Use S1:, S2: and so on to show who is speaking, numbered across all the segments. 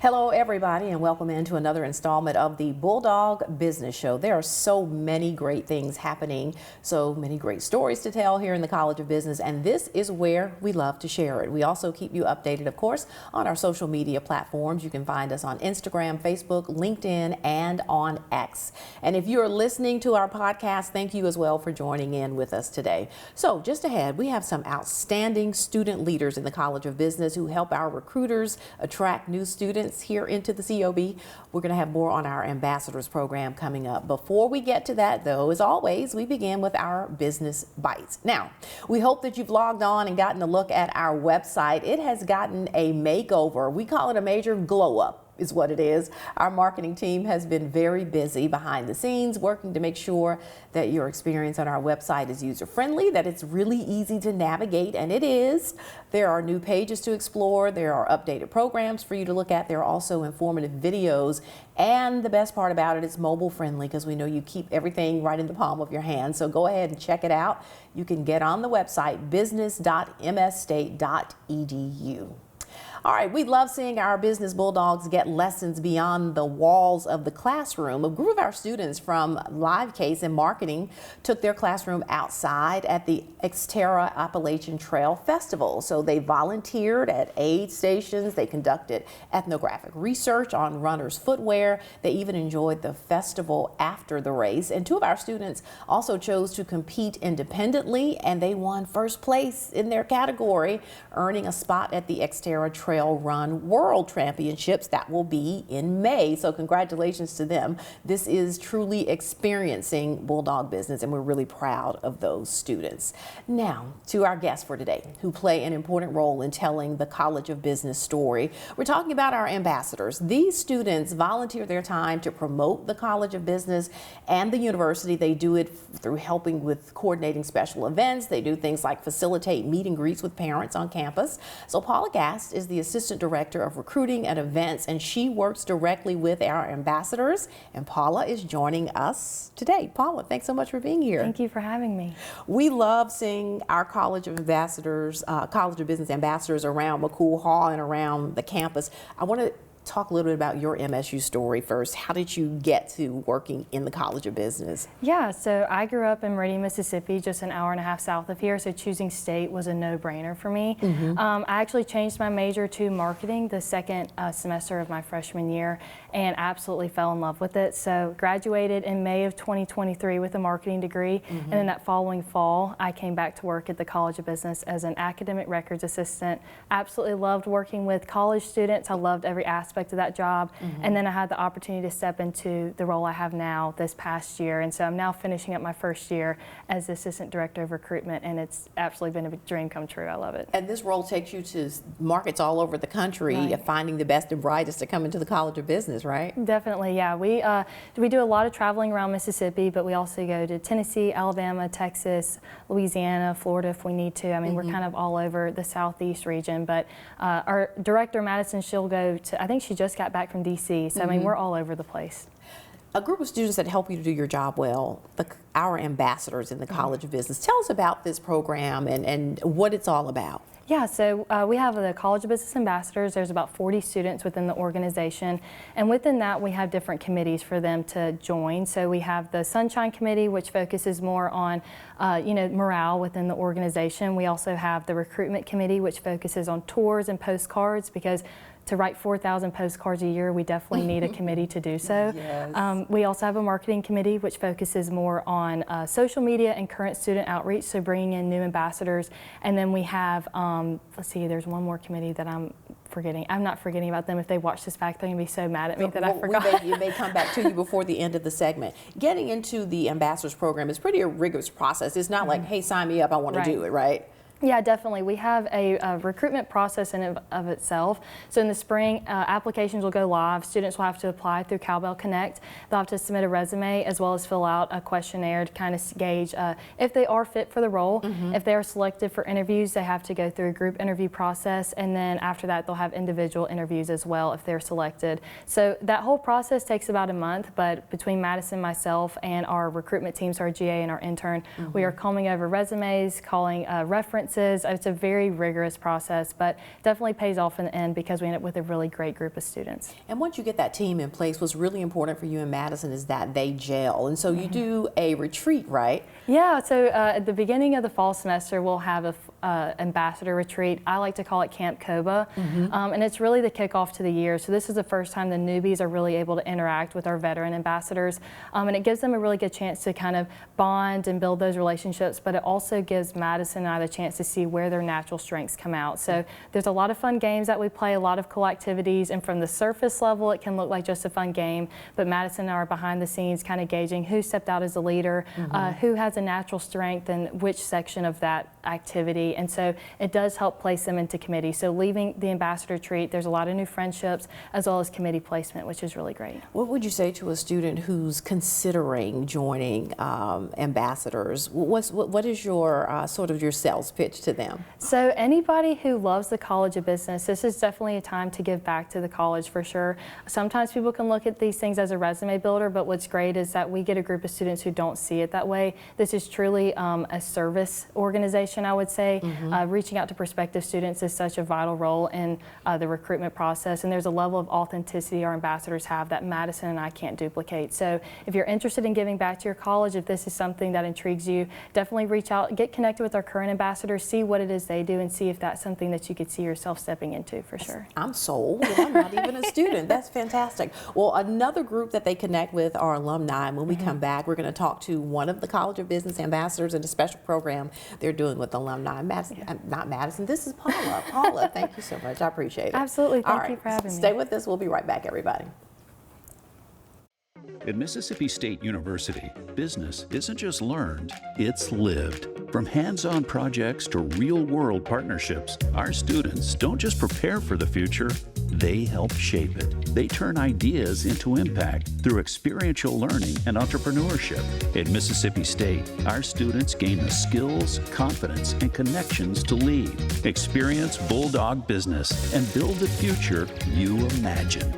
S1: Hello everybody, and welcome into another installment of the Bulldog Business Show. There are so many great things happening, so many great stories to tell here in the College of Business, and this is where we love to share it. We also keep you updated, of course, on our social media platforms. You can find us on Instagram, Facebook, LinkedIn, and on X. And if you're listening to our podcast, thank you as well for joining in with us today. So just ahead, we have some outstanding student leaders in the College of Business who help our recruiters attract new students here into the COB. We're going to have more on our ambassadors program coming up. Before we get to that, though, as always, we begin with our business bites. Now, we hope that you've logged on and gotten a look at our website. It has gotten a makeover. We call it a major glow up, is what it is. Our marketing team has been very busy behind the scenes working to make sure that your experience on our website is user-friendly, that it's really easy to navigate, and it is. There are new pages to explore, there are updated programs for you to look at, there are also informative videos, and the best part about it is mobile friendly because we know you keep everything right in the palm of your hand. So go ahead and check it out. You can get on the website business.msstate.edu. All right, we love seeing our business bulldogs get lessons beyond the walls of the classroom. A group of our students from Live Case in Marketing took their classroom outside at the Xterra Appalachian Trail Festival. So they volunteered at aid stations, they conducted ethnographic research on runners' footwear, they even enjoyed the festival after the race. And two of our students also chose to compete independently, and they won first place in their category, earning a spot at the Xterra Trail Run World Championships that will be in May. So congratulations to them. This is truly experiencing Bulldog Business, and we're really proud of those students. Now to our guests for today, who play an important role in telling the College of Business story. We're talking about our ambassadors. These students volunteer their time to promote the College of Business and the university. They do it through helping with coordinating special events. They do things like facilitate meet and greets with parents on campus. So Paula Gast is the Assistant Director of Recruiting and Events, and she works directly with our ambassadors. And Paula is joining us today. Paula, thanks so much for being here.
S2: Thank you for having me.
S1: We love seeing our College of Ambassadors, College of Business ambassadors around McCool Hall and around the campus. I want to talk a little bit about your MSU story first. How did you get to working in the College of Business?
S2: Yeah, so I grew up in Meridian, Mississippi, just an hour and a half south of here, so choosing state was a no-brainer for me. I actually changed my major to marketing the second semester of my freshman year and absolutely fell in love with it. So graduated in May of 2023 with a marketing degree, and then that following fall, I came back to work at the College of Business as an academic records assistant. Absolutely loved working with college students. I loved every aspect of that job, and then I had the opportunity to step into the role I have now this past year, and so I'm now finishing up my first year as the Assistant Director of Recruitment, and it's absolutely been a dream come true. I love it.
S1: And this role takes you to markets all over the country, finding the best and brightest to come into the College of Business, right?
S2: Definitely, yeah. We do a lot of traveling around Mississippi, but we also go to Tennessee, Alabama, Texas, Louisiana, Florida if we need to. I mean, we're kind of all over the Southeast region, but our director, Madison, she'll go to, I think she just got back from DC, so I mean, we're all over the place.
S1: A group of students that help you to do your job well, our ambassadors in the College of Business. Tell us about this program and what it's all about.
S2: Yeah, so we have the College of Business Ambassadors. There's about 40 students within the organization, and within that we have different committees for them to join. So we have the Sunshine Committee, which focuses more on morale within the organization. We also have the Recruitment Committee, which focuses on tours and postcards, because to write 4,000 postcards a year, we definitely need a committee to do so. Yes. We also have a marketing committee, which focuses more on social media and current student outreach, so bringing in new ambassadors. And then we have, let's see, there's one more committee that I'm forgetting. I'm not forgetting about them. If they watch this back, they're going to be so mad at me that I forgot.
S1: It may come back to you before the end of the segment. Getting into the ambassadors program is pretty a rigorous process. It's not like, hey, sign me up, I want to do it, right?
S2: Yeah, definitely. We have a recruitment process in of itself. So in the spring, applications will go live. Students will have to apply through Cowbell Connect. They'll have to submit a resume as well as fill out a questionnaire to kind of gauge if they are fit for the role. If they are selected for interviews, they have to go through a group interview process, and then after that they'll have individual interviews as well if they're selected. So that whole process takes about a month, but between Madison, myself, and our recruitment teams, our GA and our intern, we are combing over resumes, calling references, conferences. It's a very rigorous process, but definitely pays off in the end because we end up with a really great group of students.
S1: And once you get that team in place, what's really important for you in Madison is that they gel. And so you do a retreat, right?
S2: Yeah, so at the beginning of the fall semester, we'll have a ambassador retreat. I like to call it Camp COBA, and it's really the kickoff to the year. So this is the first time the newbies are really able to interact with our veteran ambassadors, and it gives them a really good chance to kind of bond and build those relationships, but it also gives Madison and I the chance to see where their natural strengths come out. So there's a lot of fun games that we play, a lot of cool activities, and from the surface level it can look like just a fun game, but Madison and I are behind the scenes kind of gauging who stepped out as a leader, who has a natural strength and which section of that activity, and so it does help place them into committee. So leaving the ambassador retreat, there's a lot of new friendships as well as committee placement, which is really great.
S1: What would you say to a student who's considering joining ambassadors? What is your sort of your sales pitch to them?
S2: So anybody who loves the College of Business, this is definitely a time to give back to the college for sure. Sometimes people can look at these things as a resume builder, but what's great is that we get a group of students who don't see it that way. This is truly a service organization, I would say. Reaching out to prospective students is such a vital role in the recruitment process, and there's a level of authenticity our ambassadors have that Madison and I can't duplicate. So if you're interested in giving back to your college, if this is something that intrigues you, definitely reach out, get connected with our current ambassadors, see what it is they do, and see if that's something that you could see yourself stepping into for sure.
S1: I'm sold. I'm not even a student. That's fantastic. Well, another group that they connect with are alumni. And when we come back, we're going to talk to one of the College of Business ambassadors in a special program they're doing with alumni. Not Madison. This is Paula. Paula, thank you so much. I appreciate it.
S2: Absolutely.
S1: All
S2: Thank you for having me.
S1: Stay with us. We'll be right back, everybody.
S3: At Mississippi State University, business isn't just learned, it's lived. From hands-on projects to real-world partnerships, our students don't just prepare for the future, they help shape it. They turn ideas into impact through experiential learning and entrepreneurship. At Mississippi State, our students gain the skills, confidence, and connections to lead, experience Bulldog Business, and build the future you imagine.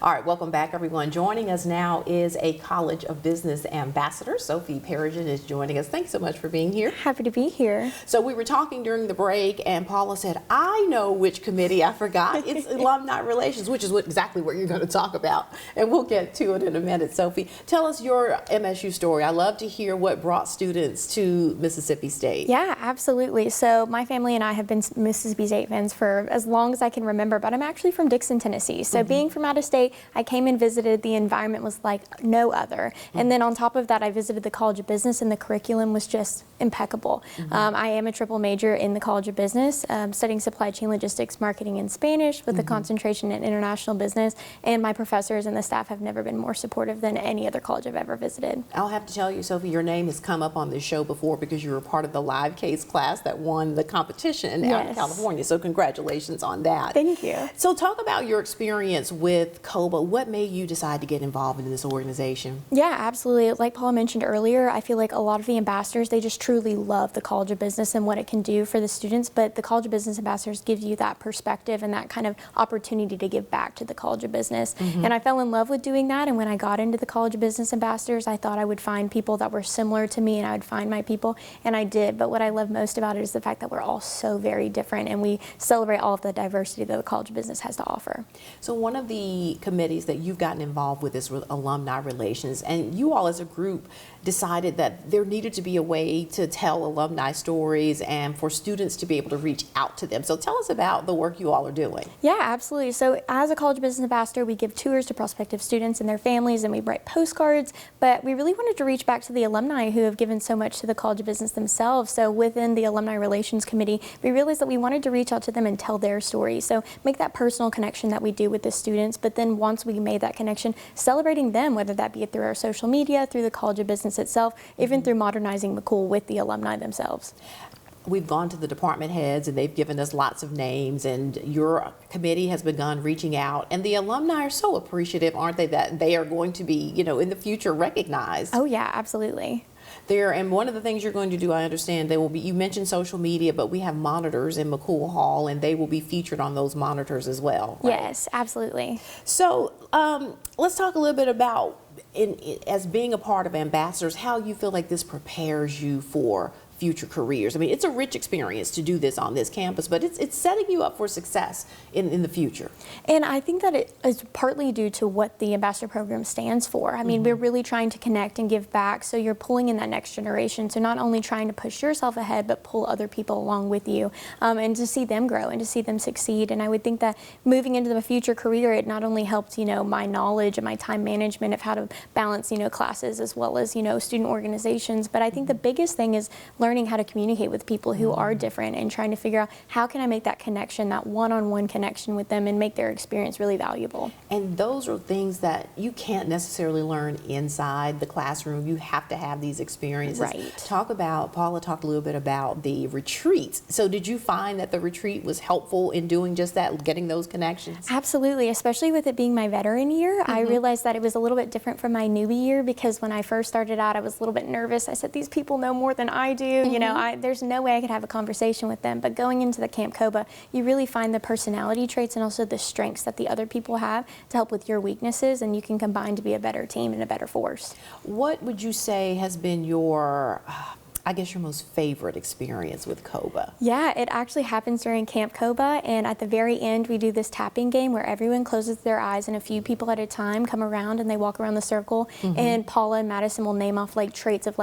S1: All right, welcome back, everyone. Joining us now is a College of Business ambassador. Sophie Perrigin is joining us. Thanks so much for being here.
S4: Happy to be here.
S1: So we were talking during the break, and Paula said, I know which committee. I forgot. It's Alumni Relations, which is exactly what you're going to talk about. And we'll get to it in a minute. Sophie, tell us your MSU story. I love to hear what brought students to Mississippi State.
S4: Yeah, absolutely. So my family and I have been Mississippi State fans for as long as I can remember, but I'm actually from Dixon, Tennessee. So being from out of state, I came and visited. The environment was like no other. And then on top of that, I visited the College of Business, and the curriculum was just impeccable. I am a triple major in the College of Business, studying supply chain logistics, marketing, and Spanish with a concentration in international business. And my professors and the staff have never been more supportive than any other college I've ever visited.
S1: I'll have to tell you, Sophie, your name has come up on this show before because you were part of the live case class that won the competition out in California. So congratulations on that.
S4: Thank you.
S1: So talk about your experience with COBA. What made you decide to get involved in this organization?
S4: Yeah, absolutely. Like Paula mentioned earlier, I feel like a lot of the ambassadors, they just truly love the College of Business and what it can do for the students, but the College of Business ambassadors give you that perspective and that kind of opportunity to give back to the College of Business. And I fell in love with doing that, and when I got into the College of Business ambassadors, I thought I would find people that were similar to me and I would find my people, and I did. But what I love most about it is the fact that we're all so very different and we celebrate all of the diversity that the College of Business has to offer.
S1: So one of the committees that you've gotten involved with is Alumni Relations, and you all as a group decided that there needed to be a way to tell alumni stories and for students to be able to reach out to them. So tell us about the work you all are doing.
S4: Yeah, absolutely. So as a College of Business ambassador, we give tours to prospective students and their families, and we write postcards, but we really wanted to reach back to the alumni who have given so much to the College of Business themselves. So within the Alumni Relations Committee, we realized that we wanted to reach out to them and tell their story. So make that personal connection that we do with the students, but then once we made that connection, celebrating them, whether that be through our social media, through the College of Business itself, even through modernizing McCool with the alumni themselves.
S1: We've gone to the department heads and they've given us lots of names, and your committee has begun reaching out, and the alumni are so appreciative, aren't they, that they are going to be, in the future recognized.
S4: Oh yeah, absolutely.
S1: And one of the things you're going to do, I understand, you mentioned social media, but we have monitors in McCool Hall, and they will be featured on those monitors as well, right?
S4: Yes, absolutely.
S1: So let's talk a little bit about as being a part of ambassadors, how you feel like this prepares you for future careers. I mean, it's a rich experience to do this on this campus, but it's setting you up for success in the future.
S4: And I think that it is partly due to what the ambassador program stands for. I mean, we're really trying to connect and give back, so you're pulling in that next generation. So not only trying to push yourself ahead, but pull other people along with you, and to see them grow and to see them succeed. And I would think that moving into the future career, it not only helped, my knowledge and my time management of how to balance, classes as well as, student organizations. But I think the biggest thing is learning how to communicate with people who are different and trying to figure out how can I make that connection, that one-on-one connection with them, and make their experience really valuable.
S1: And those are things that you can't necessarily learn inside the classroom. You have to have these experiences.
S4: Right.
S1: Paula talked a little bit about the retreats. So did you find that the retreat was helpful in doing just that, getting those connections?
S4: Absolutely, especially with it being my veteran year. I realized that it was a little bit different from my newbie year, because when I first started out, I was a little bit nervous. I said, these people know more than I do. There's no way I could have a conversation with them. But going into the Camp COBA, you really find the personality traits and also the strengths that the other people have to help with your weaknesses, and you can combine to be a better team and a better force.
S1: What would you say has been your your most favorite experience with COBA? Yeah,
S4: it actually happens during Camp COBA, and at the very end we do this tapping game where everyone closes their eyes and a few people at a time come around and they walk around the circle, and Paula and Madison will name off traits of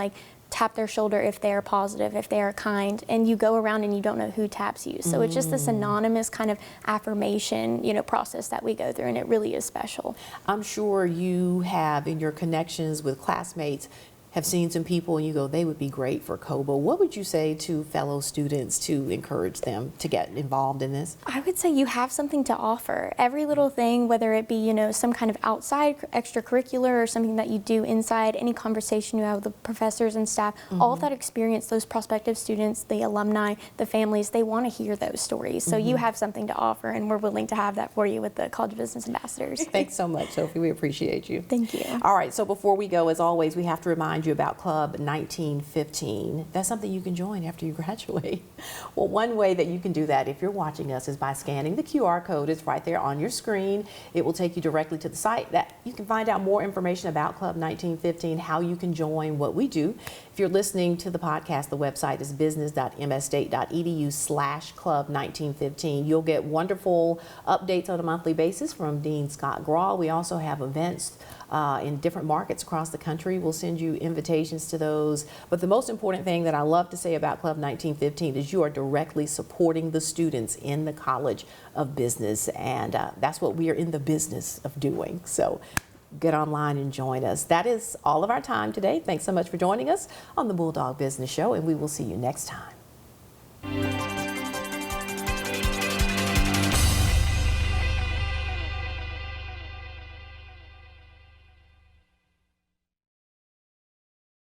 S4: tap their shoulder if they are positive, if they are kind, and you go around and you don't know who taps you. So it's just this anonymous kind of affirmation, process that we go through, and it really is special.
S1: I'm sure you have, in your connections with classmates, have seen some people and you go, they would be great for COBA. What would you say to fellow students to encourage them to get involved in this?
S4: I would say you have something to offer. Every little thing, whether it be, some kind of outside extracurricular or something that you do inside, any conversation you have with the professors and staff, all of that experience, those prospective students, the alumni, the families, they want to hear those stories. So you have something to offer, and we're willing to have that for you with the College of Business Ambassadors.
S1: Thanks so much, Sophie. We appreciate you.
S4: Thank you.
S1: All right, so before we go, as always, we have to remind you about Club 1915. That's something you can join after you graduate. Well, one way that you can do that if you're watching us is by scanning the QR code. It's right there on your screen. It will take you directly to the site that you can find out more information about Club 1915, how you can join, what we do. If you're listening to the podcast, the website is business.mstate.edu/club1915. You'll get wonderful updates on a monthly basis from Dean Scott Graw. We also have events in different markets across the country. We'll send you invitations to those. But the most important thing that I love to say about Club 1915 is you are directly supporting the students in the College of Business, and that's what we are in the business of doing. So get online and join us. That is all of our time today. Thanks so much for joining us on the Bulldog Business Show, and we will see you next time.